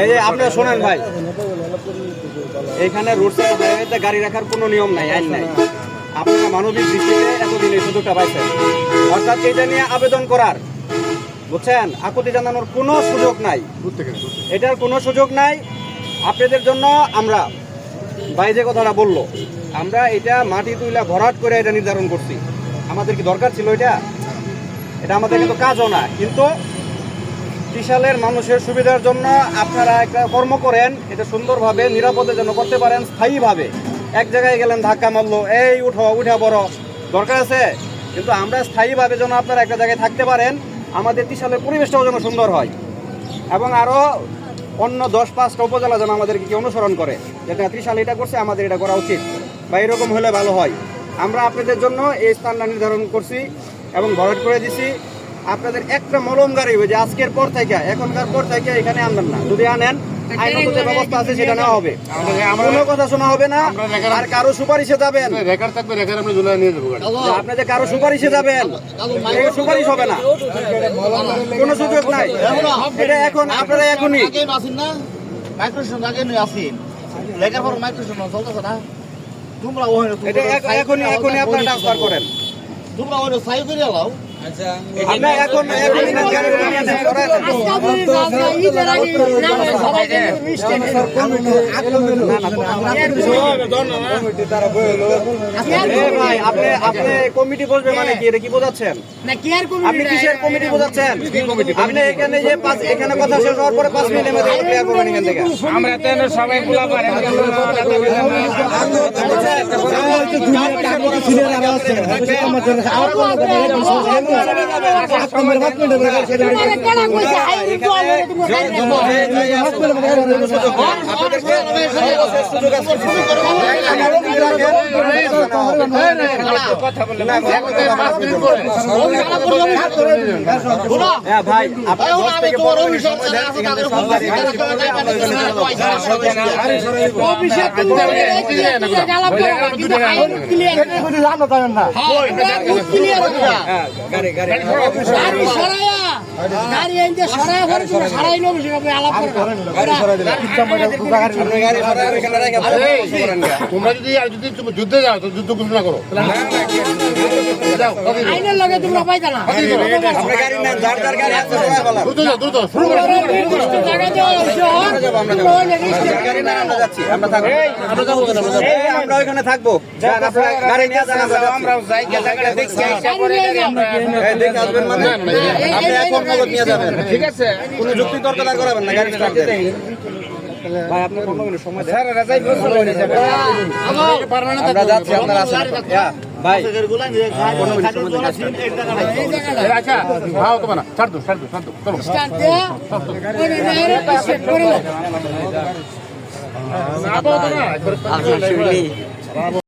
এই যে আপনারা শোনেন ভাই, এখানে রোড সাইডে গাড়ি রাখার কোনো নিয়ম নাই, আইন নাই। আপনারা মানবিক দৃষ্টিতে এতদিন এই সুযোগটা পাইছেন, অর্থাৎ এটা নিয়ে আবেদন করার, বুঝছেন, আপত্তি জানানোর কোনো সুযোগ নাই, এটার কোনো সুযোগ নাই। আপনাদের জন্য আমরা ভাই যে কথাটা বললো, আমরা এটা মাটি তুইলা ভরাট করে এটা নির্ধারণ করছি। আমাদের কি দরকার ছিল এটা? এটা আমাদের কিন্তু কাজও না, কিন্তু ত্রিশালের মানুষের সুবিধার জন্য আপনারা একটা কর্ম করেন, এটা সুন্দরভাবে নিরাপদে যেন করতে পারেন, স্থায়ীভাবে। এক জায়গায় গেলেন ধাক্কা মারলো, এই উঠা বড় দরকার আছে, কিন্তু আমরা স্থায়ীভাবে যেন আপনারা একটা জায়গায় থাকতে পারেন, আমাদের ত্রিশালের পরিবেশটাও যেন সুন্দর হয়, এবং আরও অন্য 10-5টা উপজেলা যেন আমাদেরকে কি অনুসরণ করে, যেটা ত্রিশাল এটা করছে, আমাদের এটা করা উচিত বা এরকম হলে ভালো হয়। আমরা আপনাদের জন্য এই স্থানটা নির্ধারণ করছি এবং ভরাট করে দিছি। আপনাদের একটা মলম গাড়ি যে আজকের পর থেকে, এখনকার পর থেকে এখানে আনবেন না, যদি আনেন আইনত যে ব্যবস্থা আছে সেটা নেওয়া হবে, কোনো কথা শোনা হবে না। আর কারো সুপারিশে যাবেন, আপনাদের কারো সুপারিশে যাবেন, সুপারিশ হবে না, কোনো সুযোগ নাই। এটা এখন আপনারা এখনই এখনই আপনারা ট্রান্সফার করেন। কমিটি বসবে মানে কি, এটা কি বোঝাচ্ছেন? আপনি কিসের কমিটি বোঝাচ্ছেন? আপনি এখানে যে এখানে কথা শেষ হওয়ার পরে 5 মিনিটের মধ্যে ক্লিয়ার করবেন এখান থেকে। আমরা তো সবাই খোলা পারে ভাই, তোমরা যদি যুদ্ধে যাও তো যুদ্ধ ঘোষণা করো, আইনের লগে তোমরা পাইতা না। আমরা ওইখানে থাকবো, গাড়ি নিয়ে যান, আমরা আপনি এখন নগদ নিয়ে যাবেন, ঠিক আছে? কোনো যুক্তি তর্ক দাঁড় করাবেন না, গাড়ি স্টার্ট দেন। ভাই আপনি 15 মিনিট সময় দেন, আমরা যাচ্ছি, আপনারা আসেন। ভাই 15 মিনিট সময় দেন।